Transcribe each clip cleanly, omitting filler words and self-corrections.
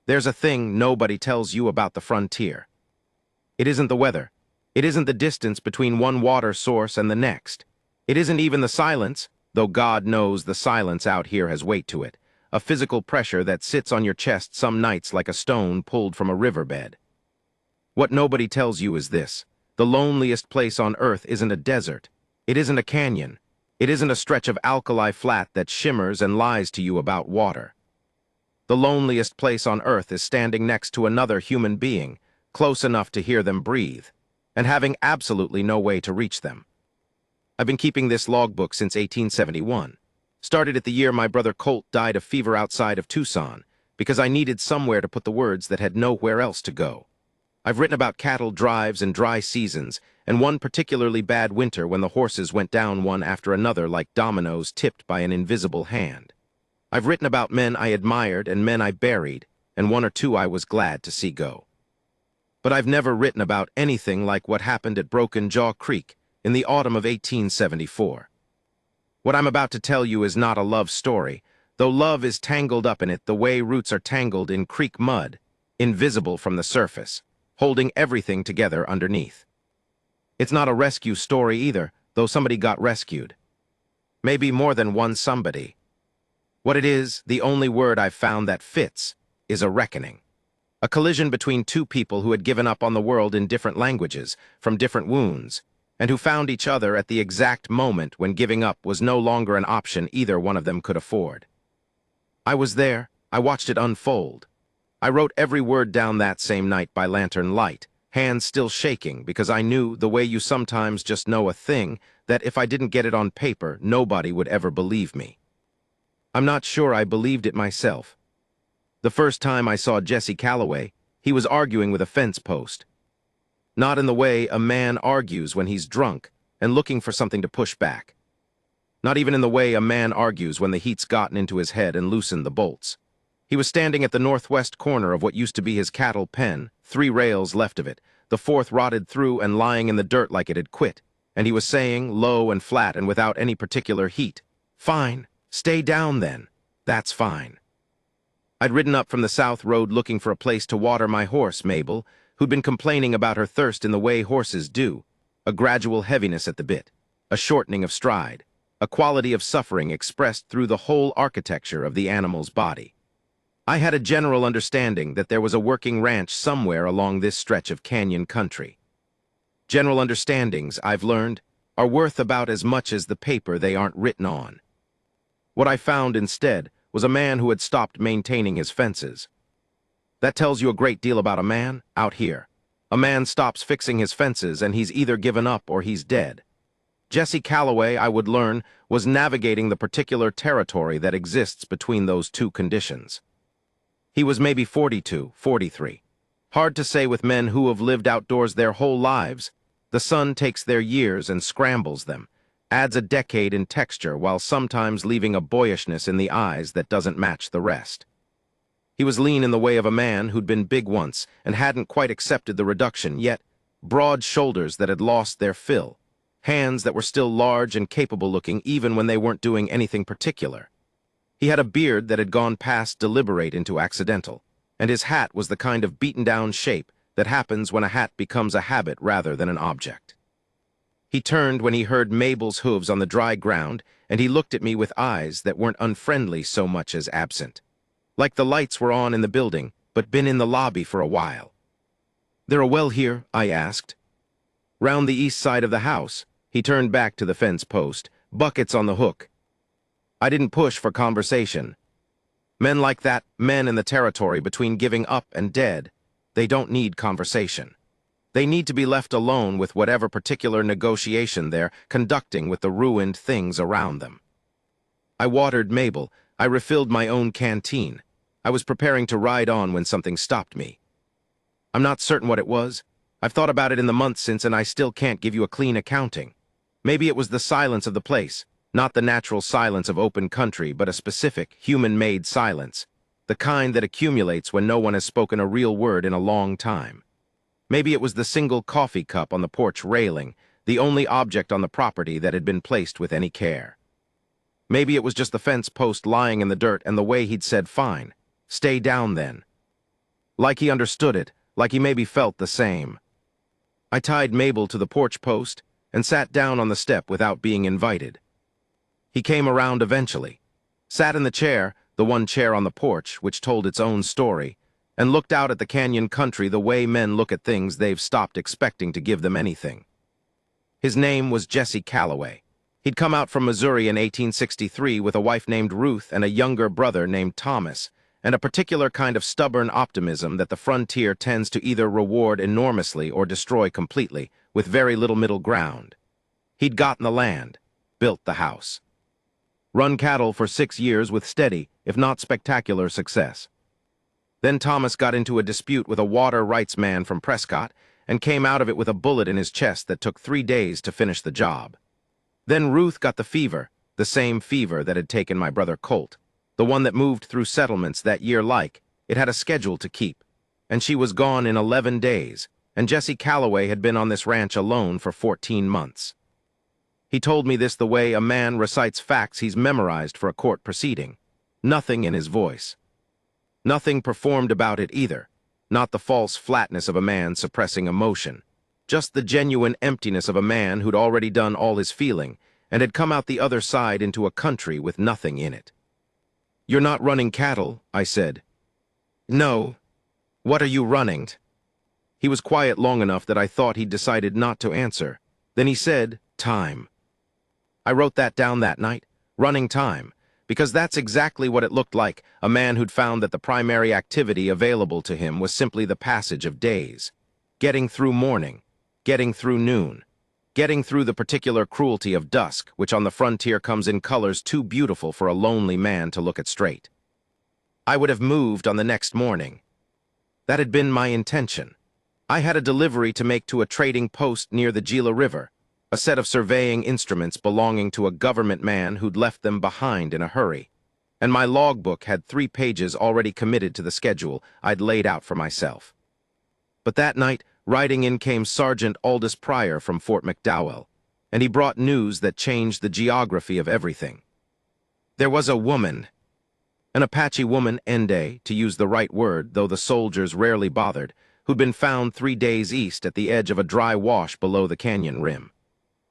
There's a thing nobody tells you about the frontier. It isn't the weather. It isn't the distance between one water source and the next. It isn't even the silence, though God knows the silence out here has weight to it, a physical pressure that sits on your chest some nights like a stone pulled from a riverbed. What nobody tells you is this: the loneliest place on earth isn't a desert. It isn't a canyon. It isn't a stretch of alkali flat that shimmers and lies to you about water. The loneliest place on earth is standing next to another human being, close enough to hear them breathe, and having absolutely no way to reach them. I've been keeping this logbook since 1871. Started at the year my brother Colt died of fever outside of Tucson, because I needed somewhere to put the words that had nowhere else to go. I've written about cattle drives and dry seasons, and one particularly bad winter when the horses went down one after another like dominoes tipped by an invisible hand. I've written about men I admired and men I buried, and one or two I was glad to see go. But I've never written about anything like what happened at Broken Jaw Creek in the autumn of 1874. What I'm about to tell you is not a love story, though love is tangled up in it the way roots are tangled in creek mud, invisible from the surface, holding everything together underneath. It's not a rescue story either, though somebody got rescued. Maybe more than one somebody. What it is, the only word I've found that fits, is a reckoning. A collision between two people who had given up on the world in different languages, from different wounds, and who found each other at the exact moment when giving up was no longer an option either one of them could afford. I was there. I watched it unfold. I wrote every word down that same night by lantern light, hands still shaking because I knew, the way you sometimes just know a thing, that if I didn't get it on paper, nobody would ever believe me. I'm not sure I believed it myself. The first time I saw Jesse Calloway, he was arguing with a fence post. Not in the way a man argues when he's drunk and looking for something to push back. Not even in the way a man argues when the heat's gotten into his head and loosened the bolts. He was standing at the northwest corner of what used to be his cattle pen, 3 rails left of it, the 4th rotted through and lying in the dirt like it had quit, and he was saying, low and flat and without any particular heat, "Fine, stay down then. That's fine." I'd ridden up from the South Road looking for a place to water my horse, Mabel, who'd been complaining about her thirst in the way horses do, a gradual heaviness at the bit, a shortening of stride, a quality of suffering expressed through the whole architecture of the animal's body. I had a general understanding that there was a working ranch somewhere along this stretch of canyon country. General understandings, I've learned, are worth about as much as the paper they aren't written on. What I found instead was a man who had stopped maintaining his fences. That tells you a great deal about a man out here. A man stops fixing his fences and he's either given up or he's dead. Jesse Calloway, I would learn, was navigating the particular territory that exists between those two conditions. He was maybe 42, 43. Hard to say with men who have lived outdoors their whole lives. The sun takes their years and scrambles them, adds a decade in texture while sometimes leaving a boyishness in the eyes that doesn't match the rest. He was lean in the way of a man who'd been big once and hadn't quite accepted the reduction, yet broad shoulders that had lost their fill, hands that were still large and capable-looking even when they weren't doing anything particular. He had a beard that had gone past deliberate into accidental, and his hat was the kind of beaten-down shape that happens when a hat becomes a habit rather than an object. He turned when he heard Mabel's hooves on the dry ground, and he looked at me with eyes that weren't unfriendly so much as absent. Like the lights were on in the building, but been in the lobby for a while. "There a well here?" I asked. "Round the east side of the house." He turned back to the fence post. "Buckets on the hook." I didn't push for conversation. Men like that, men in the territory between giving up and dead, they don't need conversation. They need to be left alone with whatever particular negotiation they're conducting with the ruined things around them. I watered Mabel. I refilled my own canteen. I was preparing to ride on when something stopped me. I'm not certain what it was. I've thought about it in the months since, and I still can't give you a clean accounting. Maybe it was the silence of the place, not the natural silence of open country, but a specific, human-made silence, the kind that accumulates when no one has spoken a real word in a long time. Maybe it was the single coffee cup on the porch railing, the only object on the property that had been placed with any care. Maybe it was just the fence post lying in the dirt and the way he'd said, "Fine, stay down then." Like he understood it, like he maybe felt the same. I tied Mabel to the porch post and sat down on the step without being invited. He came around eventually, sat in the chair, the one chair on the porch, which told its own story, and looked out at the canyon country the way men look at things they've stopped expecting to give them anything. His name was Jesse Calloway. He'd come out from Missouri in 1863 with a wife named Ruth and a younger brother named Thomas, and a particular kind of stubborn optimism that the frontier tends to either reward enormously or destroy completely, with very little middle ground. He'd gotten the land, built the house. Run cattle for 6 years with steady, if not spectacular, success. Then Thomas got into a dispute with a water rights man from Prescott and came out of it with a bullet in his chest that took 3 days to finish the job. Then Ruth got the fever, the same fever that had taken my brother Colt, the one that moved through settlements that year like it had a schedule to keep, and she was gone in 11 days, and Jesse Calloway had been on this ranch alone for 14 months. He told me this the way a man recites facts he's memorized for a court proceeding. Nothing in his voice. Nothing performed about it either. Not the false flatness of a man suppressing emotion. Just the genuine emptiness of a man who'd already done all his feeling and had come out the other side into a country with nothing in it. "You're not running cattle," I said. "No. What are you running?" He was quiet long enough that I thought he'd decided not to answer. Then he said, "Time." I wrote that down that night, running time, because that's exactly what it looked like, a man who'd found that the primary activity available to him was simply the passage of days. Getting through morning, getting through noon, getting through the particular cruelty of dusk, which on the frontier comes in colors too beautiful for a lonely man to look at straight. I would have moved on the next morning. That had been my intention. I had a delivery to make to a trading post near the Gila River, a set of surveying instruments belonging to a government man who'd left them behind in a hurry, and my logbook had 3 pages already committed to the schedule I'd laid out for myself. But that night, riding in came Sergeant Aldous Pryor from Fort McDowell, and he brought news that changed the geography of everything. There was a woman, an Apache woman, Ende, to use the right word, though the soldiers rarely bothered, who'd been found 3 days east at the edge of a dry wash below the canyon rim.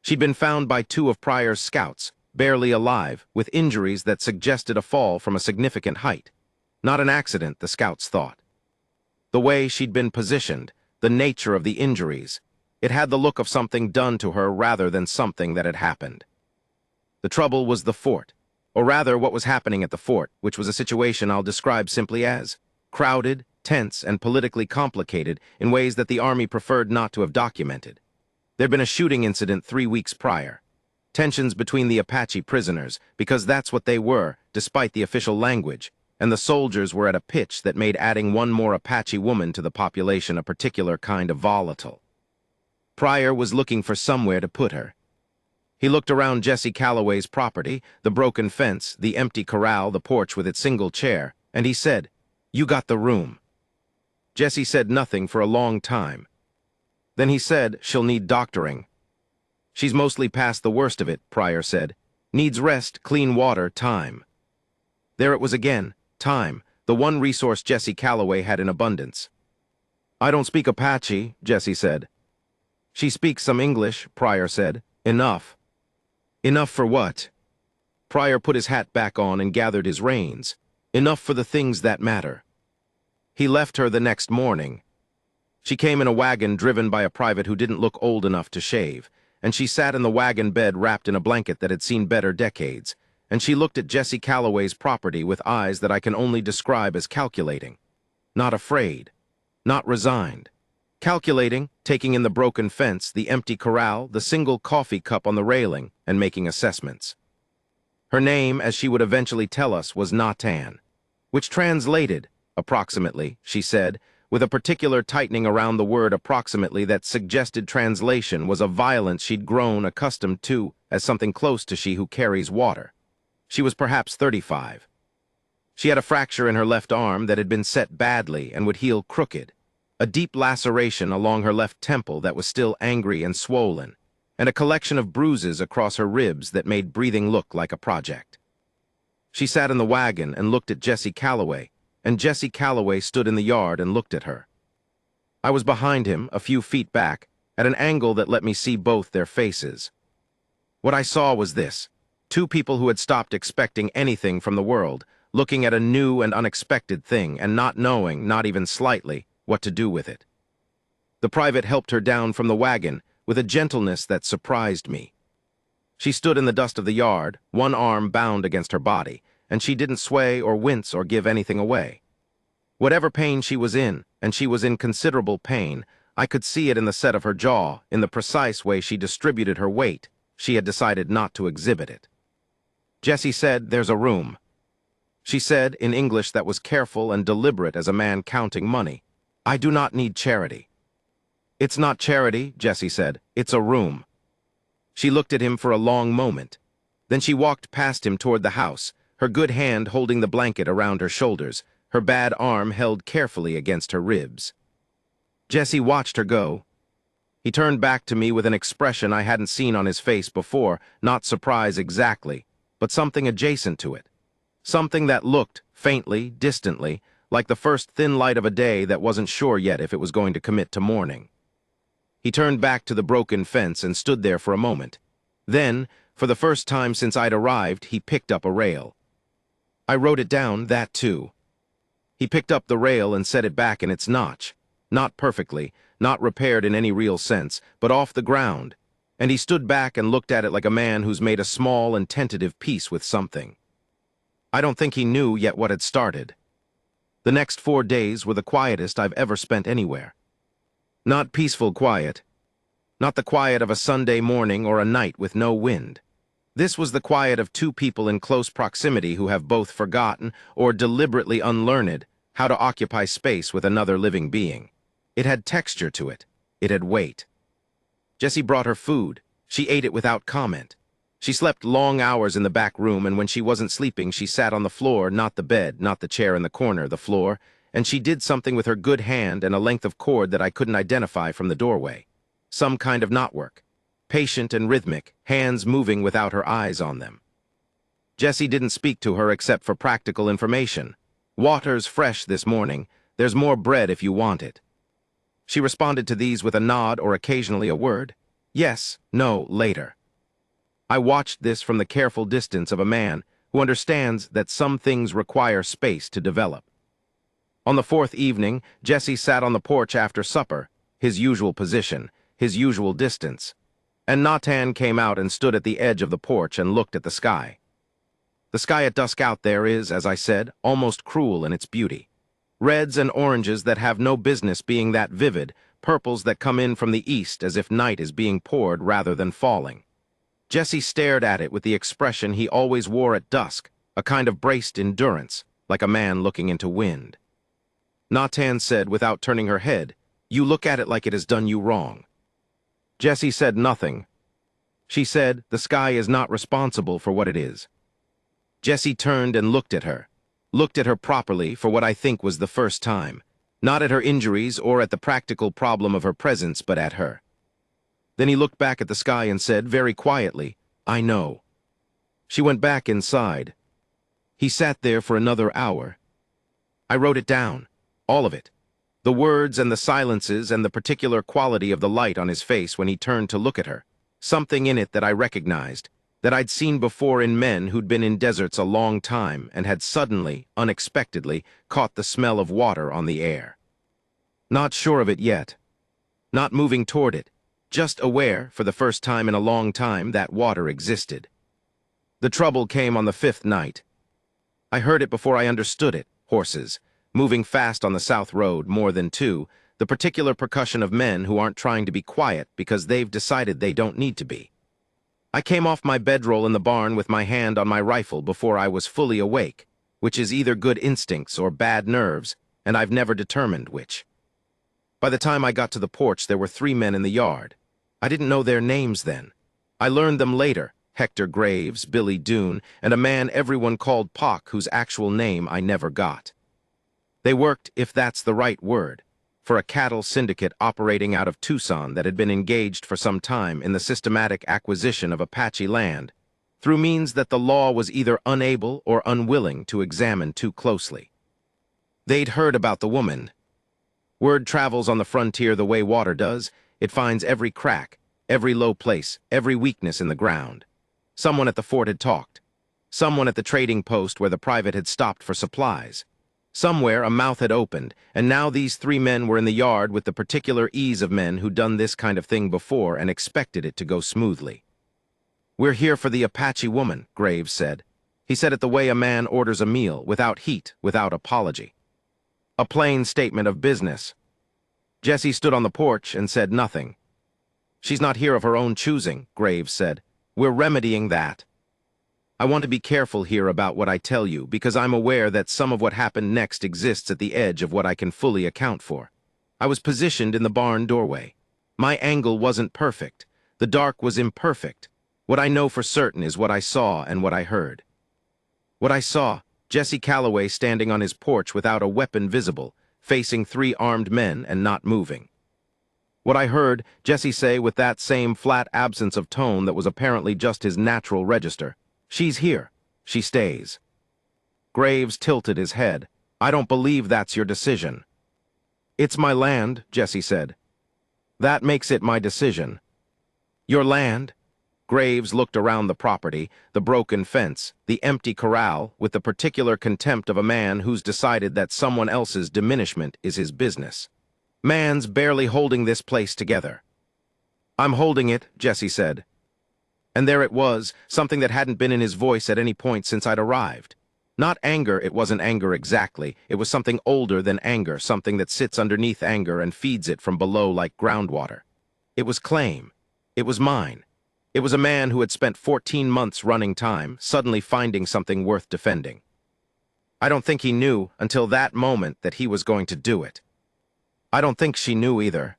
She'd been found by 2 of Pryor's scouts, barely alive, with injuries that suggested a fall from a significant height. Not an accident, the scouts thought. The way she'd been positioned, the nature of the injuries, it had the look of something done to her rather than something that had happened. The trouble was the fort, or rather what was happening at the fort, which was a situation I'll describe simply as crowded, tense, and politically complicated in ways that the Army preferred not to have documented. There'd been a shooting incident 3 weeks prior. Tensions between the Apache prisoners, because that's what they were, despite the official language, and the soldiers were at a pitch that made adding one more Apache woman to the population a particular kind of volatile. Pryor was looking for somewhere to put her. He looked around Jesse Calloway's property, the broken fence, the empty corral, the porch with its single chair, and he said, "You got the room." Jesse said nothing for a long time. Then he said, "She'll need doctoring." "She's mostly past the worst of it," Pryor said. "Needs rest, clean water, time." There it was again, time, the one resource Jesse Calloway had in abundance. "I don't speak Apache," Jesse said. "She speaks some English," Pryor said. "Enough." "Enough for what?" Pryor put his hat back on and gathered his reins. "Enough for the things that matter." He left her the next morning. She came in a wagon driven by a private who didn't look old enough to shave, and she sat in the wagon bed wrapped in a blanket that had seen better decades, and she looked at Jesse Calloway's property with eyes that I can only describe as calculating. Not afraid. Not resigned. Calculating, taking in the broken fence, the empty corral, the single coffee cup on the railing, and making assessments. Her name, as she would eventually tell us, was Natan, which translated, approximately, she said, with a particular tightening around the word approximately that suggested translation was a violence she'd grown accustomed to as something close to she who carries water. She was perhaps 35. She had a fracture in her left arm that had been set badly and would heal crooked, a deep laceration along her left temple that was still angry and swollen, and a collection of bruises across her ribs that made breathing look like a project. She sat in the wagon and looked at Jesse Calloway, and Jesse Calloway stood in the yard and looked at her. I was behind him, a few feet back, at an angle that let me see both their faces. What I saw was this: two people who had stopped expecting anything from the world, looking at a new and unexpected thing and not knowing, not even slightly, what to do with it. The private helped her down from the wagon with a gentleness that surprised me. She stood in the dust of the yard, one arm bound against her body, and she didn't sway or wince or give anything away. Whatever pain she was in, and she was in considerable pain, I could see it in the set of her jaw, in the precise way she distributed her weight. She had decided not to exhibit it. Jessie said, "There's a room." She said, in English that was careful and deliberate as a man counting money, "I do not need charity." "It's not charity," Jessie said. "It's a room." She looked at him for a long moment. Then she walked past him toward the house, her good hand holding the blanket around her shoulders, her bad arm held carefully against her ribs. Jessie watched her go. He turned back to me with an expression I hadn't seen on his face before, not surprise exactly, but something adjacent to it. Something that looked, faintly, distantly, like the first thin light of a day that wasn't sure yet if it was going to commit to morning. He turned back to the broken fence and stood there for a moment. Then, for the first time since I'd arrived, he picked up a rail. I wrote it down, that too. He picked up the rail and set it back in its notch, not perfectly, not repaired in any real sense, but off the ground, and he stood back and looked at it like a man who's made a small and tentative peace with something. I don't think he knew yet what had started. The next 4 days were the quietest I've ever spent anywhere. Not peaceful quiet. Not the quiet of a Sunday morning or a night with no wind. This was the quiet of two people in close proximity who have both forgotten, or deliberately unlearned, how to occupy space with another living being. It had texture to it. It had weight. Jessie brought her food. She ate it without comment. She slept long hours in the back room, and when she wasn't sleeping, she sat on the floor, not the bed, not the chair in the corner, the floor, and she did something with her good hand and a length of cord that I couldn't identify from the doorway. Some kind of knotwork. Patient and rhythmic, hands moving without her eyes on them. Jessie didn't speak to her except for practical information. "Water's fresh this morning. There's more bread if you want it." She responded to these with a nod or occasionally a word. Yes, no, later. I watched this from the careful distance of a man who understands that some things require space to develop. On the 4th evening, Jessie sat on the porch after supper, his usual position, his usual distance, and Natan came out and stood at the edge of the porch and looked at the sky. The sky at dusk out there is, as I said, almost cruel in its beauty. Reds and oranges that have no business being that vivid, purples that come in from the east as if night is being poured rather than falling. Jessie stared at it with the expression he always wore at dusk, a kind of braced endurance, like a man looking into wind. Natan said, without turning her head, "You look at it like it has done you wrong." Jessie said nothing. She said, "The sky is not responsible for what it is." Jessie turned and looked at her properly for what I think was the first time, not at her injuries or at the practical problem of her presence, but at her. Then he looked back at the sky and said, very quietly, "I know." She went back inside. He sat there for another hour. I wrote it down. All of it. The words and the silences and the particular quality of the light on his face when he turned to look at her. Something in it that I recognized, that I'd seen before in men who'd been in deserts a long time and had suddenly, unexpectedly, caught the smell of water on the air. Not sure of it yet. Not moving toward it. Just aware, for the first time in a long time, that water existed. The trouble came on the 5th night. I heard it before I understood it. Horses. Moving fast on the South Road, more than 2, the particular percussion of men who aren't trying to be quiet because they've decided they don't need to be. I came off my bedroll in the barn with my hand on my rifle before I was fully awake, which is either good instincts or bad nerves, and I've never determined which. By the time I got to the porch, there were 3 men in the yard. I didn't know their names then. I learned them later, Hector Graves, Billy Doone, and a man everyone called Pock whose actual name I never got. They worked, if that's the right word, for a cattle syndicate operating out of Tucson that had been engaged for some time in the systematic acquisition of Apache land, through means that the law was either unable or unwilling to examine too closely. They'd heard about the woman. Word travels on the frontier the way water does. It finds every crack, every low place, every weakness in the ground. Someone at the fort had talked. Someone at the trading post where the private had stopped for supplies. Somewhere a mouth had opened, and now these three men were in the yard with the particular ease of men who'd done this kind of thing before and expected it to go smoothly. "We're here for the Apache woman," Graves said. He said it the way a man orders a meal, without heat, without apology. A plain statement of business. Jesse stood on the porch and said nothing. "She's not here of her own choosing," Graves said. "We're remedying that. I want to be careful here about what I tell you, because I'm aware that some of what happened next exists at the edge of what I can fully account for. I was positioned in the barn doorway. My angle wasn't perfect. The dark was imperfect. What I know for certain is what I saw and what I heard. What I saw, Jesse Calloway standing on his porch without a weapon visible, facing three armed men and not moving. What I heard, Jesse say with that same flat absence of tone that was apparently just his natural register. She's here. She stays." Graves tilted his head. "I don't believe that's your decision." "It's my land," Jesse said. "That makes it my decision." "Your land?" Graves looked around the property, the broken fence, the empty corral, with the particular contempt of a man who's decided that someone else's diminishment is his business. "Man's barely holding this place together." "I'm holding it," Jesse said. And there it was, something that hadn't been in his voice at any point since I'd arrived. Not anger, it wasn't anger exactly. It was something older than anger, something that sits underneath anger and feeds it from below like groundwater. It was claim. It was mine. It was a man who had spent 14 months running time, suddenly finding something worth defending. I don't think he knew, until that moment, that he was going to do it. I don't think she knew either.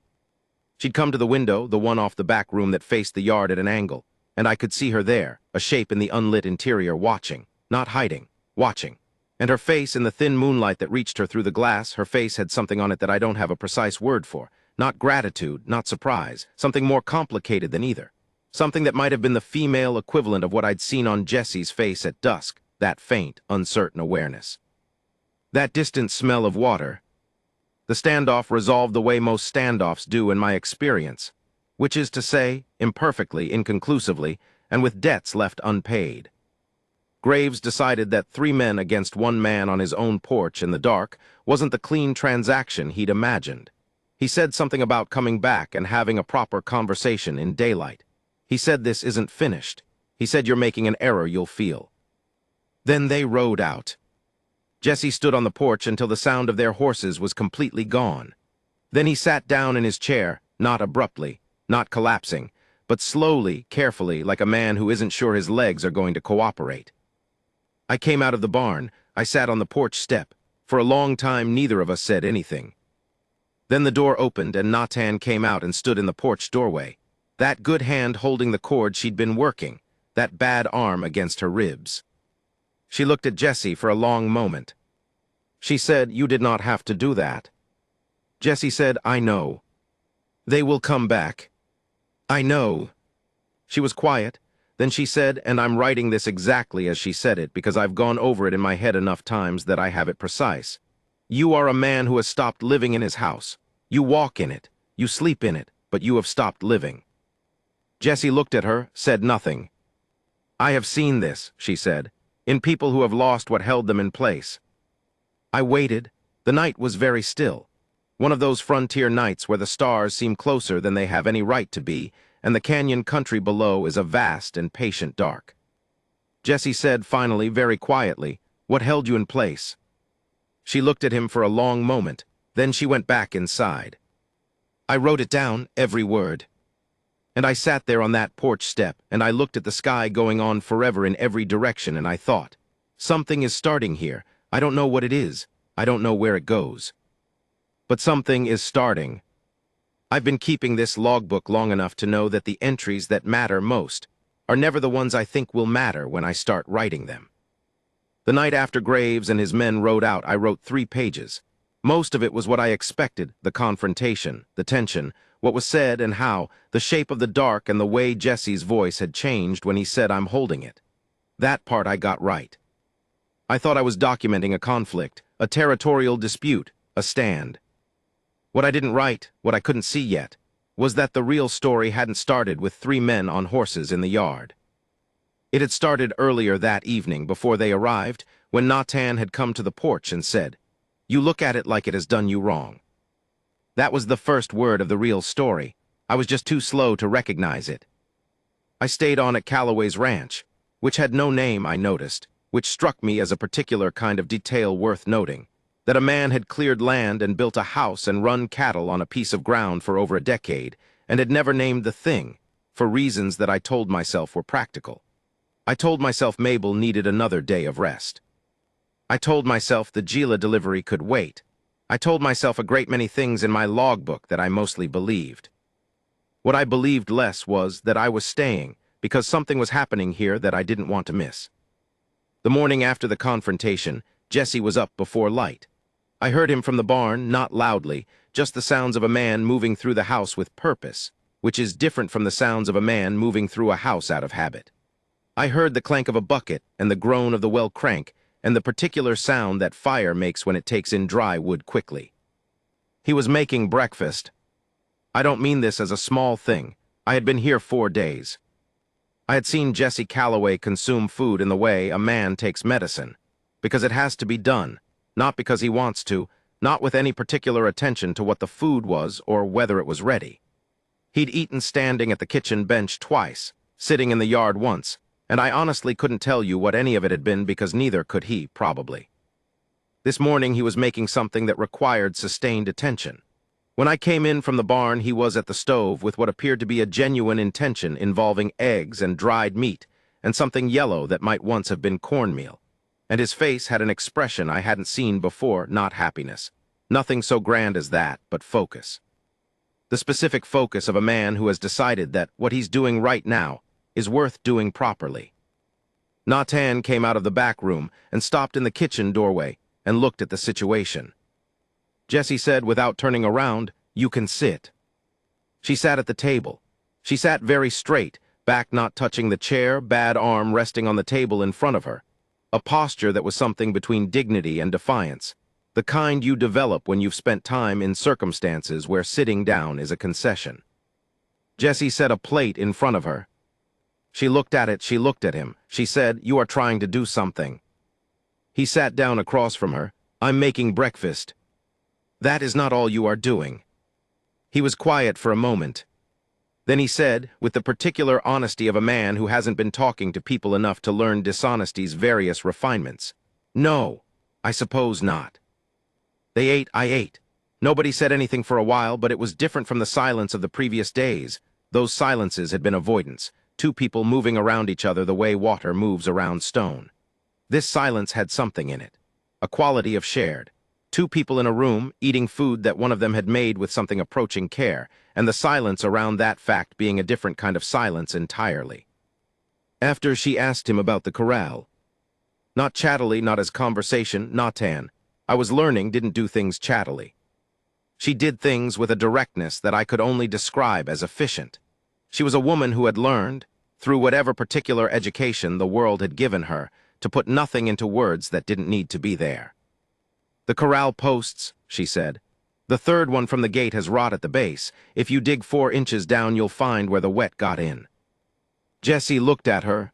She'd come to the window, the one off the back room that faced the yard at an angle, and I could see her there, a shape in the unlit interior, watching, not hiding, watching. And her face, in the thin moonlight that reached her through the glass, her face had something on it that I don't have a precise word for. Not gratitude, not surprise, something more complicated than either. Something that might have been the female equivalent of what I'd seen on Jesse's face at dusk, that faint, uncertain awareness. That distant smell of water. The standoff resolved the way most standoffs do in my experience, which is to say, imperfectly, inconclusively, and with debts left unpaid. Graves decided that 3 men against 1 man on his own porch in the dark wasn't the clean transaction he'd imagined. He said something about coming back and having a proper conversation in daylight. He said this isn't finished. He said you're making an error you'll feel. Then they rode out. Jesse stood on the porch until the sound of their horses was completely gone. Then he sat down in his chair, not abruptly, not collapsing, but slowly, carefully, like a man who isn't sure his legs are going to cooperate. I came out of the barn. I sat on the porch step. For a long time, neither of us said anything. Then the door opened and Natan came out and stood in the porch doorway. That good hand holding the cord she'd been working, that bad arm against her ribs. She looked at Jesse for a long moment. She said, "You did not have to do that." Jesse said, "I know. They will come back. I know." She was quiet. Then she said, and I'm writing this exactly as she said it because I've gone over it in my head enough times that I have it precise. "You are a man who has stopped living in his house. You walk in it. You sleep in it, but you have stopped living." Jesse looked at her, said nothing. "I have seen this," she said, "in people who have lost what held them in place." I waited. The night was very still. One of those frontier nights where the stars seem closer than they have any right to be, and the canyon country below is a vast and patient dark. Jesse said finally, very quietly, "What held you in place?" She looked at him for a long moment. Then she went back inside. I wrote it down, every word. And I sat there on that porch step, and I looked at the sky going on forever in every direction, and I thought, something is starting here. I don't know what it is. I don't know where it goes. But something is starting. I've been keeping this logbook long enough to know that the entries that matter most are never the ones I think will matter when I start writing them. The night after Graves and his men rode out, I wrote 3 pages. Most of it was what I expected, the confrontation, the tension, what was said and how, the shape of the dark and the way Jesse's voice had changed when he said I'm holding it. That part I got right. I thought I was documenting a conflict, a territorial dispute, a stand. What I didn't write, what I couldn't see yet, was that the real story hadn't started with 3 men on horses in the yard. It had started earlier that evening before they arrived, when Natan had come to the porch and said, "You look at it like it has done you wrong." That was the first word of the real story. I was just too slow to recognize it. I stayed on at Calloway's ranch, which had no name, I noticed, which struck me as a particular kind of detail worth noting, that a man had cleared land and built a house and run cattle on a piece of ground for over a decade, and had never named the thing, for reasons that I told myself were practical. I told myself Mabel needed another day of rest. I told myself the Gila delivery could wait. I told myself a great many things in my logbook that I mostly believed. What I believed less was that I was staying, because something was happening here that I didn't want to miss. The morning after the confrontation, Jesse was up before light. I heard him from the barn, not loudly, just the sounds of a man moving through the house with purpose, which is different from the sounds of a man moving through a house out of habit. I heard the clank of a bucket and the groan of the well crank and the particular sound that fire makes when it takes in dry wood quickly. He was making breakfast. I don't mean this as a small thing. I had been here 4 days. I had seen Jesse Calloway consume food in the way a man takes medicine, because it has to be done, not because he wants to, not with any particular attention to what the food was or whether it was ready. He'd eaten standing at the kitchen bench twice, sitting in the yard once, and I honestly couldn't tell you what any of it had been because neither could he, probably. This morning he was making something that required sustained attention. When I came in from the barn, he was at the stove with what appeared to be a genuine intention involving eggs and dried meat and something yellow that might once have been cornmeal. And his face had an expression I hadn't seen before, not happiness. Nothing so grand as that, but focus. The specific focus of a man who has decided that what he's doing right now is worth doing properly. Natan came out of the back room and stopped in the kitchen doorway and looked at the situation. Jessie said without turning around, "You can sit." She sat at the table. She sat very straight, back not touching the chair, bad arm resting on the table in front of her. A posture that was something between dignity and defiance, the kind you develop when you've spent time in circumstances where sitting down is a concession. Jessie set a plate in front of her. She looked at it, she looked at him. She said, "You are trying to do something." He sat down across from her. "I'm making breakfast." "That is not all you are doing." He was quiet for a moment. Then he said, with the particular honesty of a man who hasn't been talking to people enough to learn dishonesty's various refinements, "No, I suppose not." They ate, I ate. Nobody said anything for a while, but it was different from the silence of the previous days. Those silences had been avoidance, 2 people moving around each other the way water moves around stone. This silence had something in it, a quality of shared. 2 people in a room, eating food that one of them had made with something approaching care, and the silence around that fact being a different kind of silence entirely. After she asked him about the corral. Not chattily, not as conversation, Natan. I was learning didn't do things chattily. She did things with a directness that I could only describe as efficient. She was a woman who had learned, through whatever particular education the world had given her, to put nothing into words that didn't need to be there. "The corral posts," she said. "The 3rd one from the gate has rot at the base. If you dig 4 inches down, you'll find where the wet got in." Jessie looked at her.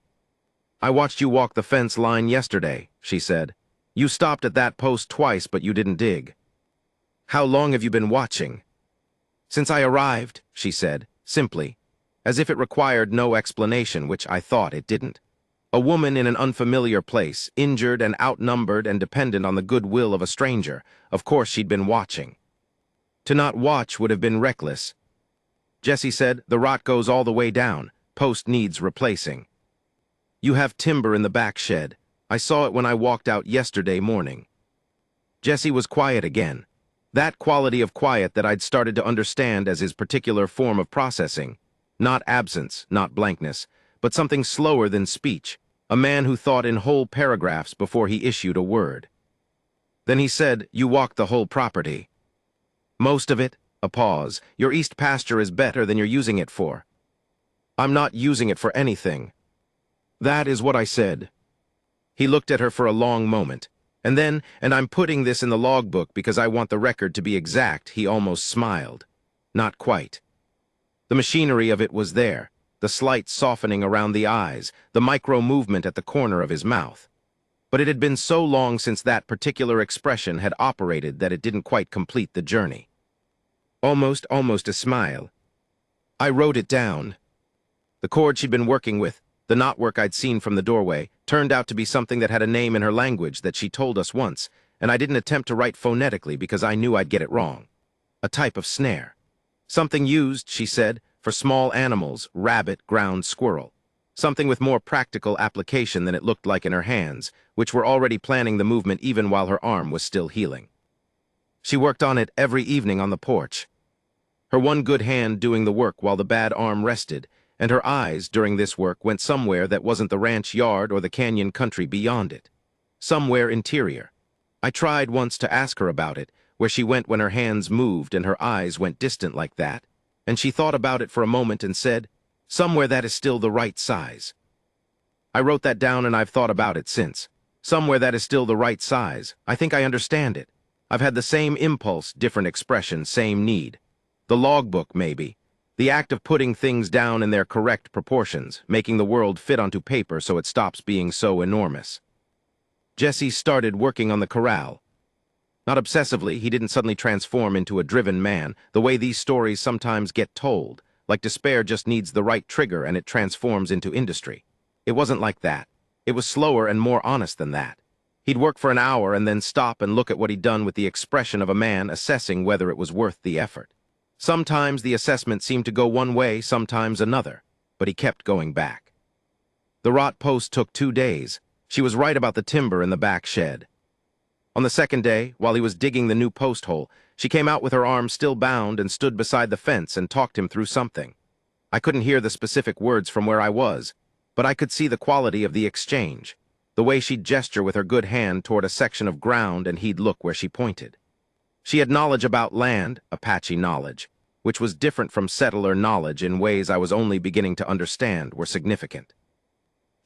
"I watched you walk the fence line yesterday," she said. "You stopped at that post twice, but you didn't dig." "How long have you been watching?" "Since I arrived," she said, simply, as if it required no explanation, which I thought it didn't. A woman in an unfamiliar place, injured and outnumbered and dependent on the goodwill of a stranger. Of course she'd been watching. To not watch would have been reckless. Jessie said, "The rot goes all the way down. Post needs replacing." "You have timber in the back shed. I saw it when I walked out yesterday morning." Jessie was quiet again. That quality of quiet that I'd started to understand as his particular form of processing. Not absence, not blankness, but something slower than speech, a man who thought in whole paragraphs before he issued a word. Then he said, "You walked the whole property." "Most of it." A pause. "Your east pasture is better than you're using it for." "I'm not using it for anything." "That is what I said." He looked at her for a long moment, and then, and I'm putting this in the logbook because I want the record to be exact, he almost smiled. Not quite. The machinery of it was there, the slight softening around the eyes, the micro-movement at the corner of his mouth. But it had been so long since that particular expression had operated that it didn't quite complete the journey. Almost a smile. I wrote it down. The chord she'd been working with, the knotwork I'd seen from the doorway, turned out to be something that had a name in her language that she told us once, and I didn't attempt to write phonetically because I knew I'd get it wrong. A type of snare. Something used, she said, for small animals, rabbit, ground squirrel. Something with more practical application than it looked like in her hands, which were already planning the movement even while her arm was still healing. She worked on it every evening on the porch. Her one good hand doing the work while the bad arm rested, and her eyes during this work went somewhere that wasn't the ranch yard or the canyon country beyond it. Somewhere interior. I tried once to ask her about it, where she went when her hands moved and her eyes went distant like that, and she thought about it for a moment and said, "Somewhere that is still the right size." I wrote that down and I've thought about it since. Somewhere that is still the right size. I think I understand it. I've had the same impulse, different expression, same need. The logbook, maybe. The act of putting things down in their correct proportions, making the world fit onto paper so it stops being so enormous. Jesse started working on the corral. Not obsessively, he didn't suddenly transform into a driven man, the way these stories sometimes get told, like despair just needs the right trigger and it transforms into industry. It wasn't like that. It was slower and more honest than that. He'd work for an hour and then stop and look at what he'd done with the expression of a man assessing whether it was worth the effort. Sometimes the assessment seemed to go one way, sometimes another, but he kept going back. The rot post took 2 days. She was right about the timber in the back shed. On the second day, while he was digging the new post hole, she came out with her arm still bound and stood beside the fence and talked him through something. I couldn't hear the specific words from where I was, but I could see the quality of the exchange, the way she'd gesture with her good hand toward a section of ground and he'd look where she pointed. She had knowledge about land, Apache knowledge, which was different from settler knowledge in ways I was only beginning to understand were significant.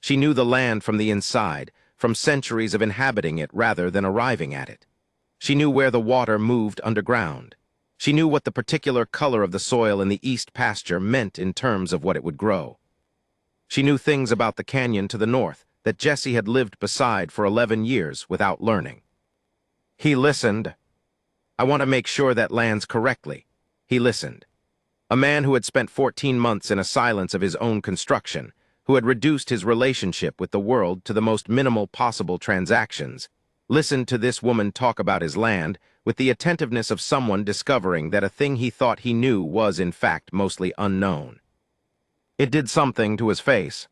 She knew the land from the inside, from centuries of inhabiting it rather than arriving at it. She knew where the water moved underground. She knew what the particular color of the soil in the east pasture meant in terms of what it would grow. She knew things about the canyon to the north that Jesse had lived beside for 11 years without learning. He listened. I want to make sure that lands correctly. He listened. A man who had spent 14 months in a silence of his own construction, who had reduced his relationship with the world to the most minimal possible transactions, listened to this woman talk about his land with the attentiveness of someone discovering that a thing he thought he knew was, in fact, mostly unknown. It did something to his face.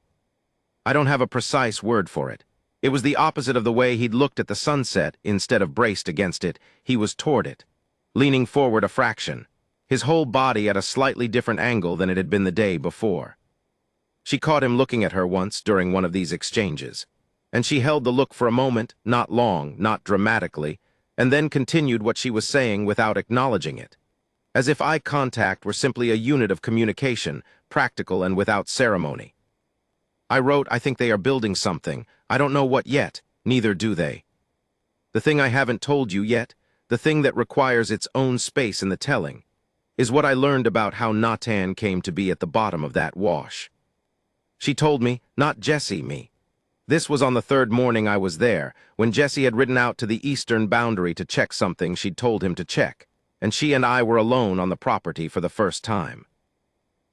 I don't have a precise word for it. It was the opposite of the way he'd looked at the sunset. Instead of braced against it, he was toward it, leaning forward a fraction, his whole body at a slightly different angle than it had been the day before. She caught him looking at her once during one of these exchanges, and she held the look for a moment, not long, not dramatically, and then continued what she was saying without acknowledging it, as if eye contact were simply a unit of communication, practical and without ceremony. I wrote, I think they are building something. I don't know what yet, neither do they. The thing I haven't told you yet, the thing that requires its own space in the telling, is what I learned about how Natan came to be at the bottom of that wash. She told me, not Jesse, me. This was on the 3rd morning I was there, when Jesse had ridden out to the eastern boundary to check something she'd told him to check, and she and I were alone on the property for the first time.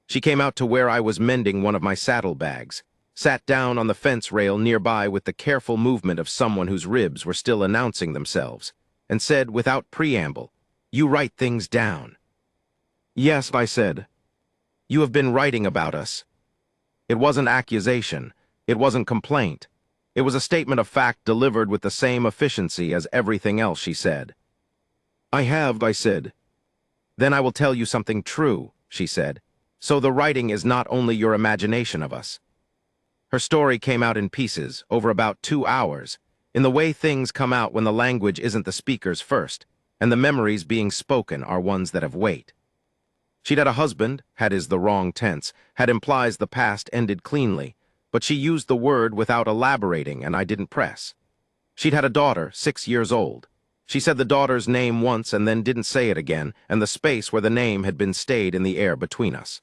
She came out to where I was mending one of my saddlebags, sat down on the fence rail nearby with the careful movement of someone whose ribs were still announcing themselves, and said without preamble, "You write things down." "Yes," I said. "You have been writing about us." It wasn't accusation. It wasn't complaint. It was a statement of fact delivered with the same efficiency as everything else she said. "I have," I said. "Then I will tell you something true," she said. "So the writing is not only your imagination of us." Her story came out in pieces, over about 2 hours, in the way things come out when the language isn't the speaker's first, and the memories being spoken are ones that have weight. She'd had a husband, had is the wrong tense, had implies the past ended cleanly, but she used the word without elaborating, and I didn't press. She'd had a daughter, 6 years old. She said the daughter's name once and then didn't say it again, and the space where the name had been stayed in the air between us.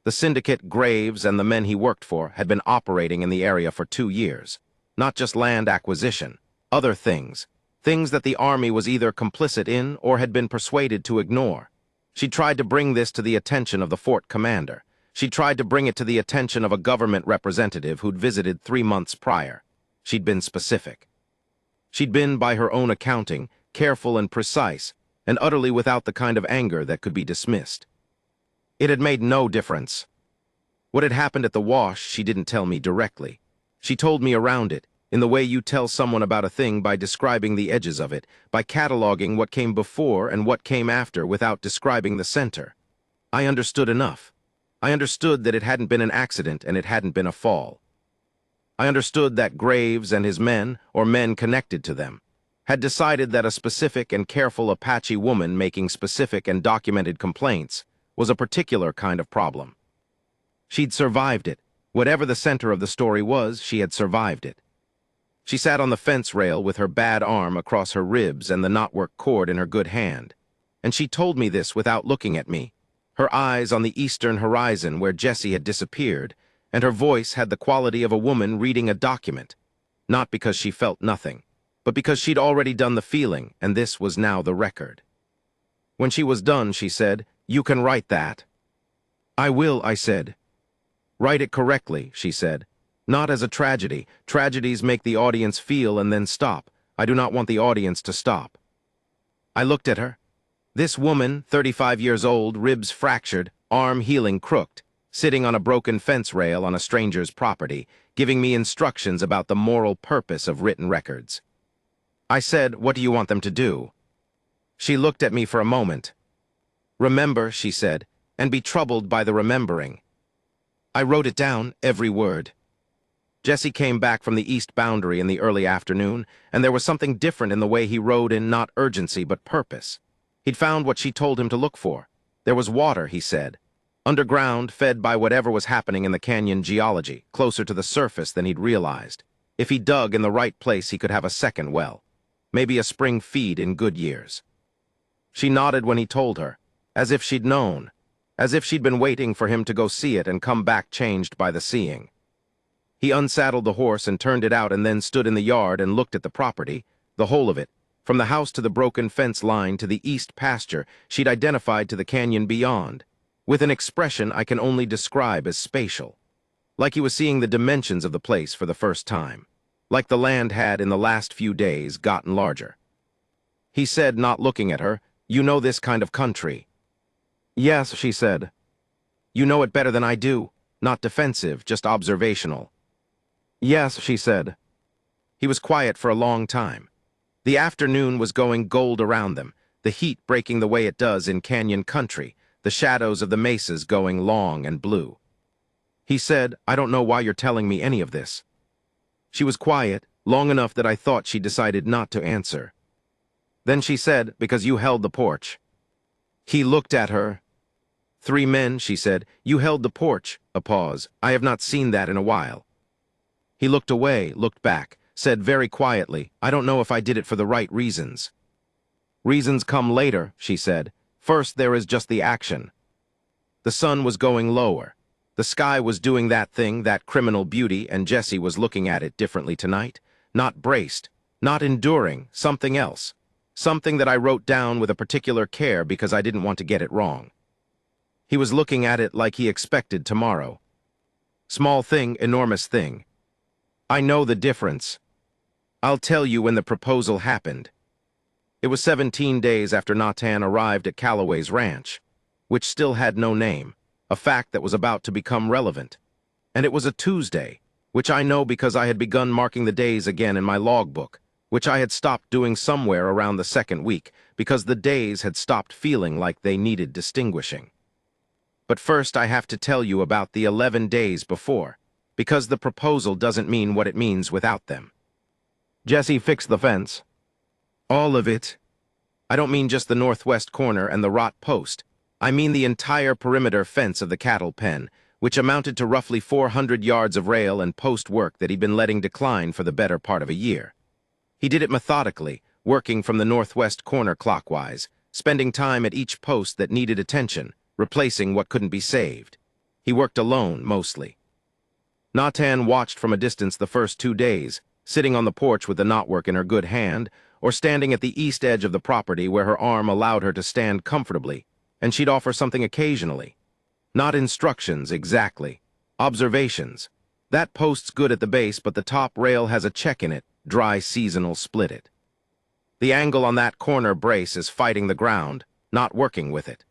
The syndicate, Graves, and the men he worked for had been operating in the area for 2 years. Not just land acquisition, other things. Things that the army was either complicit in or had been persuaded to ignore. She tried to bring this to the attention of the fort commander. She tried to bring it to the attention of a government representative who'd visited 3 months prior. She'd been specific. She'd been, by her own accounting, careful and precise, and utterly without the kind of anger that could be dismissed. It had made no difference. What had happened at the wash she didn't tell me directly. She told me around it, in the way you tell someone about a thing by describing the edges of it, by cataloging what came before and what came after without describing the center. I understood enough. I understood that it hadn't been an accident and it hadn't been a fall. I understood that Graves and his men, or men connected to them, had decided that a specific and careful Apache woman making specific and documented complaints was a particular kind of problem. She'd survived it. Whatever the center of the story was, she had survived it. She sat on the fence rail with her bad arm across her ribs and the knotwork cord in her good hand. And she told me this without looking at me, her eyes on the eastern horizon where Jessie had disappeared, and her voice had the quality of a woman reading a document, not because she felt nothing, but because she'd already done the feeling, and this was now the record. When she was done, she said, "You can write that." "I will," I said. "Write it correctly," she said. "Not as a tragedy. Tragedies make the audience feel and then stop. I do not want the audience to stop." I looked at her. This woman, 35 years old, ribs fractured, arm healing crooked, sitting on a broken fence rail on a stranger's property, giving me instructions about the moral purpose of written records. I said, "What do you want them to do?" She looked at me for a moment. "Remember," she said, "and be troubled by the remembering." I wrote it down, every word. Jessie came back from the east boundary in the early afternoon, and there was something different in the way he rode in not urgency but purpose. He'd found what she told him to look for. There was water, he said. Underground, fed by whatever was happening in the canyon geology, closer to the surface than he'd realized. If he dug in the right place, he could have a second well. Maybe a spring feed in good years. She nodded when he told her, as if she'd known, as if she'd been waiting for him to go see it and come back changed by the seeing. He unsaddled the horse and turned it out and then stood in the yard and looked at the property, the whole of it, from the house to the broken fence line to the east pasture she'd identified to the canyon beyond, with an expression I can only describe as spatial. Like he was seeing the dimensions of the place for the first time. Like the land had, in the last few days, gotten larger. He said, not looking at her, "You know this kind of country." "Yes," she said. "You know it better than I do. Not defensive, just observational." "Yes," she said. He was quiet for a long time. The afternoon was going gold around them, the heat breaking the way it does in canyon country, the shadows of the mesas going long and blue. He said, "I don't know why you're telling me any of this." She was quiet, long enough that I thought she decided not to answer. Then she said, "Because you held the porch." He looked at her. "3 men," she said. "You held the porch." A pause. "I have not seen that in a while." He looked away, looked back, said very quietly, "I don't know if I did it for the right reasons." "Reasons come later," she said. "First there is just the action." The sun was going lower. The sky was doing that thing, that criminal beauty, and Jessie was looking at it differently tonight. Not braced, not enduring, something else. Something that I wrote down with a particular care because I didn't want to get it wrong. He was looking at it like he expected tomorrow. Small thing, enormous thing. I know the difference. I'll tell you when the proposal happened. It was 17 days after Natan arrived at Calloway's ranch, which still had no name, a fact that was about to become relevant. And it was a Tuesday, which I know because I had begun marking the days again in my logbook, which I had stopped doing somewhere around the 2nd week because the days had stopped feeling like they needed distinguishing. But first I have to tell you about the 11 days before, because the proposal doesn't mean what it means without them. Jessie fixed the fence. All of it. I don't mean just the northwest corner and the rot post. I mean the entire perimeter fence of the cattle pen, which amounted to roughly 400 yards of rail and post work that he'd been letting decline for the better part of a year. He did it methodically, working from the northwest corner clockwise, spending time at each post that needed attention, replacing what couldn't be saved. He worked alone, mostly. Natan watched from a distance the first 2 days, sitting on the porch with the knotwork in her good hand, or standing at the east edge of the property where her arm allowed her to stand comfortably, and she'd offer something occasionally. Not instructions, exactly. Observations. That post's good at the base, but the top rail has a check in it, dry seasonal split it. The angle on that corner brace is fighting the ground, not working with it.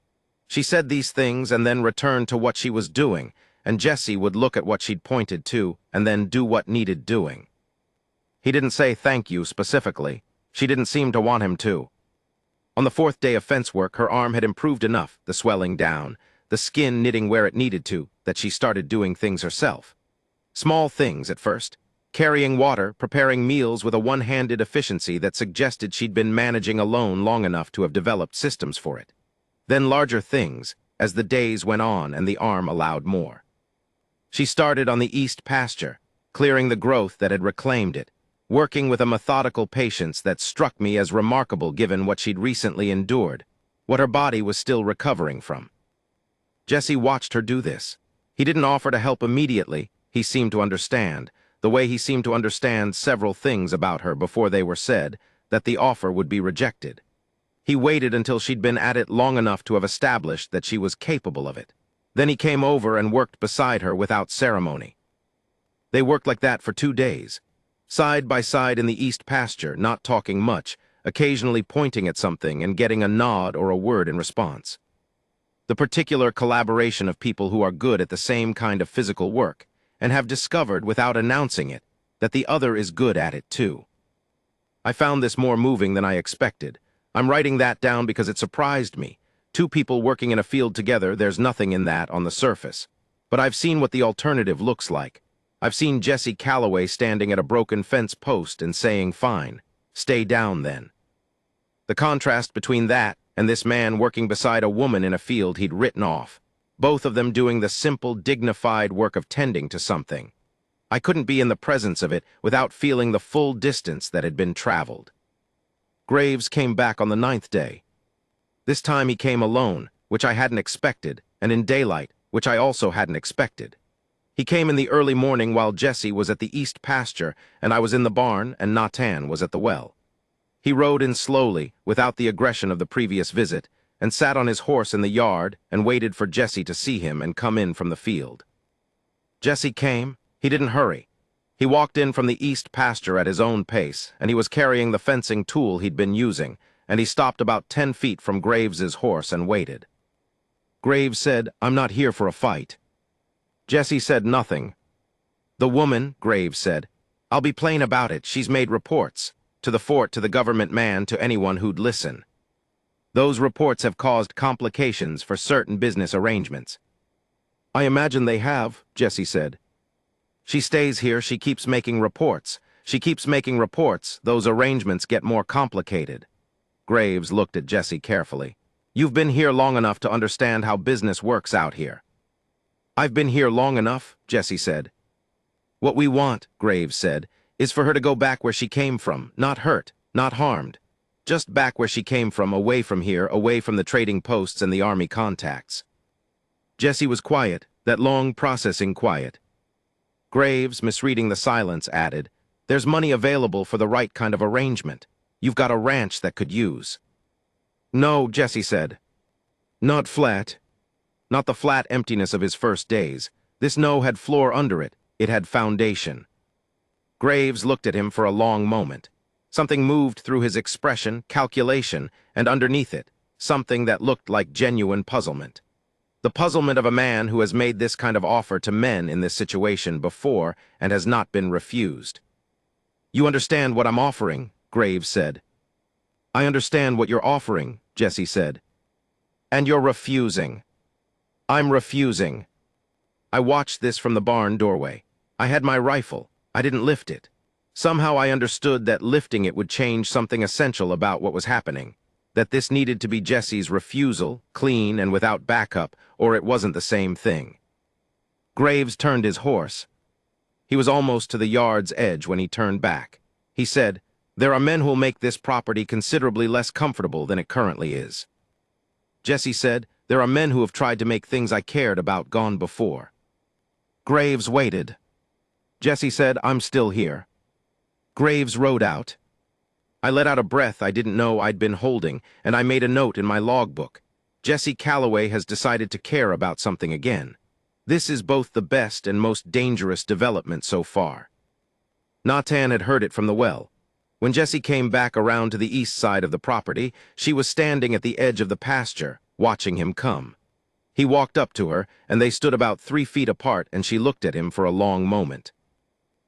She said these things and then returned to what she was doing, and Jesse would look at what she'd pointed to and then do what needed doing. He didn't say thank you specifically. She didn't seem to want him to. On the 4th day of fence work, her arm had improved enough, the swelling down, the skin knitting where it needed to, that she started doing things herself. Small things at first. Carrying water, preparing meals with a one-handed efficiency that suggested she'd been managing alone long enough to have developed systems for it. Then larger things, as the days went on and the arm allowed more. She started on the east pasture, clearing the growth that had reclaimed it, working with a methodical patience that struck me as remarkable given what she'd recently endured, what her body was still recovering from. Jesse watched her do this. He didn't offer to help immediately. He seemed to understand, the way he seemed to understand several things about her before they were said, that the offer would be rejected. He waited until she'd been at it long enough to have established that she was capable of it. Then he came over and worked beside her without ceremony. They worked like that for 2 days, side by side in the east pasture, not talking much, occasionally pointing at something and getting a nod or a word in response. The particular collaboration of people who are good at the same kind of physical work and have discovered, without announcing it, that the other is good at it too. I found this more moving than I expected. I'm writing that down because it surprised me. 2 people working in a field together, there's nothing in that on the surface. But I've seen what the alternative looks like. I've seen Jesse Calloway standing at a broken fence post and saying, "Fine, stay down then." The contrast between that and this man working beside a woman in a field he'd written off, both of them doing the simple, dignified work of tending to something. I couldn't be in the presence of it without feeling the full distance that had been traveled. Graves came back on the 9th day. This time he came alone, which I hadn't expected, and in daylight, which I also hadn't expected. He came in the early morning while Jesse was at the east pasture and I was in the barn and Natan was at the well. He rode in slowly, without the aggression of the previous visit, and sat on his horse in the yard and waited for Jesse to see him and come in from the field. Jesse came. He didn't hurry. He walked in from the east pasture at his own pace, and he was carrying the fencing tool he'd been using, and he stopped about 10 feet from Graves's horse and waited. Graves said, "I'm not here for a fight." Jesse said nothing. "The woman," Graves said, "I'll be plain about it, she's made reports. To the fort, to the government man, to anyone who'd listen. Those reports have caused complications for certain business arrangements." "I imagine they have," Jesse said. "She stays here, she keeps making reports. She keeps making reports, those arrangements get more complicated." Graves looked at Jesse carefully. "You've been here long enough to understand how business works out here." "I've been here long enough," Jesse said. "What we want," Graves said, "is for her to go back where she came from, not hurt, not harmed. Just back where she came from, away from here, away from the trading posts and the army contacts." Jesse was quiet, that long processing quiet. Graves, misreading the silence, added, "There's money available for the right kind of arrangement. You've got a ranch that could use." "No," Jesse said. "Not flat." Not the flat emptiness of his first days. This no had floor under it. It had foundation. Graves looked at him for a long moment. Something moved through his expression, calculation, and underneath it, something that looked like genuine puzzlement. The puzzlement of a man who has made this kind of offer to men in this situation before and has not been refused. "You understand what I'm offering," Graves said. "I understand what you're offering," Jesse said. "And you're refusing." "I'm refusing." I watched this from the barn doorway. I had my rifle. I didn't lift it. Somehow I understood that lifting it would change something essential about what was happening, that this needed to be Jesse's refusal, clean and without backup, or it wasn't the same thing. Graves turned his horse. He was almost to the yard's edge when he turned back. He said, "There are men who'll make this property considerably less comfortable than it currently is." Jesse said, "There are men who have tried to make things I cared about gone before." Graves waited. Jesse said, "I'm still here." Graves rode out. I let out a breath I didn't know I'd been holding, and I made a note in my logbook. Jesse Calloway has decided to care about something again. This is both the best and most dangerous development so far. Natan had heard it from the well. When Jesse came back around to the east side of the property, she was standing at the edge of the pasture, watching him come. He walked up to her, and they stood about 3 feet apart, and she looked at him for a long moment.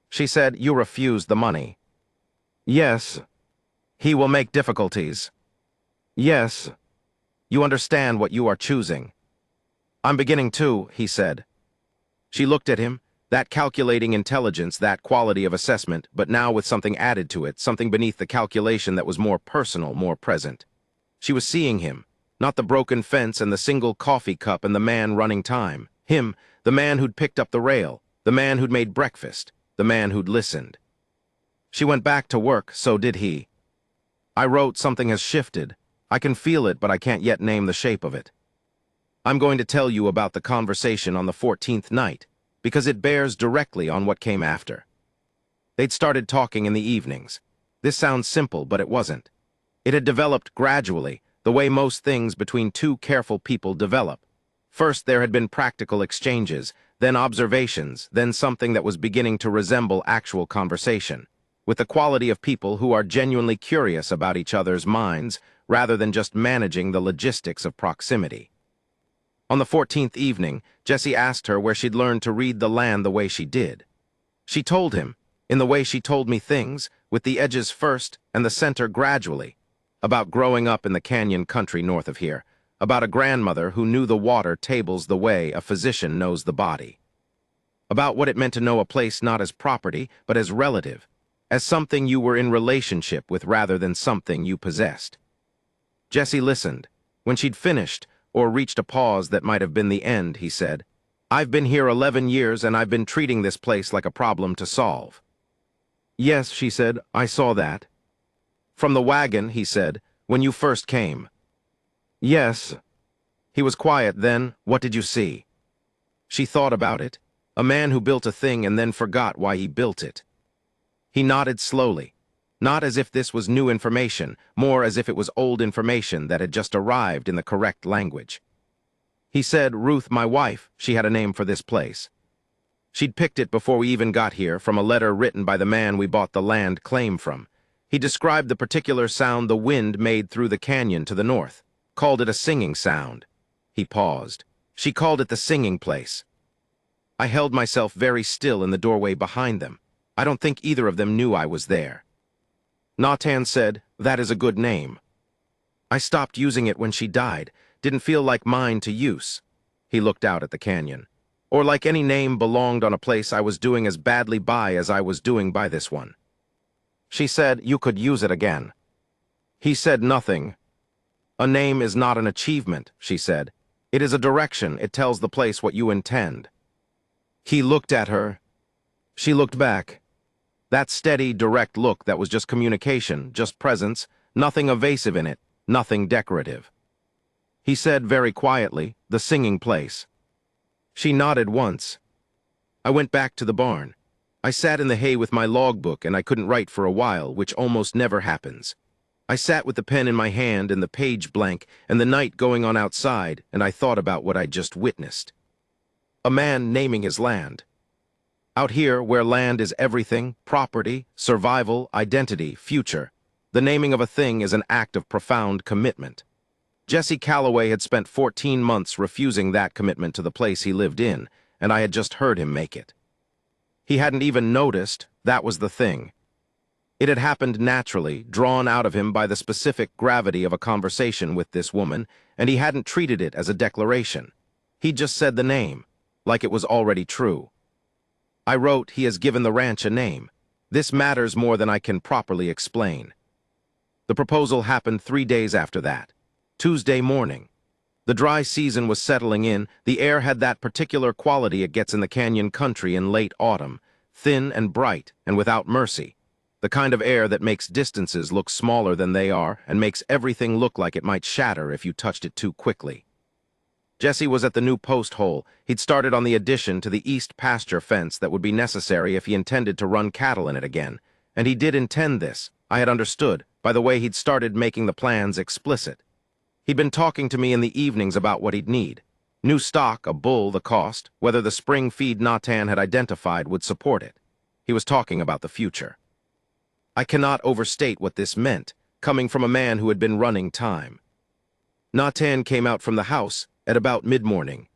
She said, "You refuse the money." "Yes." "He will make difficulties." "Yes." "You understand what you are choosing." "I'm beginning to," he said. She looked at him, that calculating intelligence, that quality of assessment, but now with something added to it, something beneath the calculation that was more personal, more present. She was seeing him, not the broken fence and the single coffee cup and the man running time. Him, the man who'd picked up the rail, the man who'd made breakfast, the man who'd listened. She went back to work, so did he. I wrote, "Something has shifted. I can feel it, but I can't yet name the shape of it." I'm going to tell you about the conversation on the 14th night, because it bears directly on what came after. They'd started talking in the evenings. This sounds simple, but it wasn't. It had developed gradually, the way most things between two careful people develop. First, there had been practical exchanges, then observations, then something that was beginning to resemble actual conversation, with the quality of people who are genuinely curious about each other's minds, rather than just managing the logistics of proximity. On the 14th evening, Jesse asked her where she'd learned to read the land the way she did. She told him, in the way she told me things, with the edges first and the center gradually, about growing up in the canyon country north of here, about a grandmother who knew the water tables the way a physician knows the body, about what it meant to know a place not as property, but as relative, as something you were in relationship with rather than something you possessed. Jesse listened. When she'd finished, or reached a pause that might have been the end, he said, "I've been here 11 years and I've been treating this place like a problem to solve." "Yes," she said, "I saw that." "From the wagon," he said, "when you first came." "Yes." He was quiet then. "What did you see?" She thought about it. A man who built a thing and then forgot why he built it. He nodded slowly. Not as if this was new information, more as if it was old information that had just arrived in the correct language. He said, "Ruth, my wife, she had a name for this place. She'd picked it before we even got here from a letter written by the man we bought the land claim from. He described the particular sound the wind made through the canyon to the north, called it a singing sound." He paused. "She called it the singing place." I held myself very still in the doorway behind them. I don't think either of them knew I was there. Natan said, "That is a good name." I stopped using it when she died. Didn't feel like mine to use. He looked out at the canyon. Or like any name belonged on a place I was doing as badly by as I was doing by this one. She said, "You could use it again." He said nothing. "A name is not an achievement," she said. "It is a direction. It tells the place what you intend." He looked at her. She looked back. That steady, direct look that was just communication, just presence, nothing evasive in it, nothing decorative. He said very quietly, "The singing place." She nodded once. I went back to the barn. I sat in the hay with my logbook and I couldn't write for a while, which almost never happens. I sat with the pen in my hand and the page blank and the night going on outside, and I thought about what I'd just witnessed. A man naming his land. Out here, where land is everything, property, survival, identity, future, the naming of a thing is an act of profound commitment. Jesse Calloway had spent 14 months refusing that commitment to the place he lived in, and I had just heard him make it. He hadn't even noticed that was the thing. It had happened naturally, drawn out of him by the specific gravity of a conversation with this woman, and he hadn't treated it as a declaration. He'd just said the name, like it was already true. I wrote, "He has given the ranch a name. This matters more than I can properly explain." The proposal happened 3 days after that. Tuesday morning. The dry season was settling in. The air had that particular quality it gets in the canyon country in late autumn, thin and bright and without mercy. The kind of air that makes distances look smaller than they are and makes everything look like it might shatter if you touched it too quickly. Jesse was at the new post hole. He'd started on the addition to the east pasture fence that would be necessary if he intended to run cattle in it again. And he did intend this, I had understood, by the way he'd started making the plans explicit. He'd been talking to me in the evenings about what he'd need. New stock, a bull, the cost, whether the spring feed Natan had identified would support it. He was talking about the future. I cannot overstate what this meant, coming from a man who had been running time. Natan came out from the house at about mid-morning.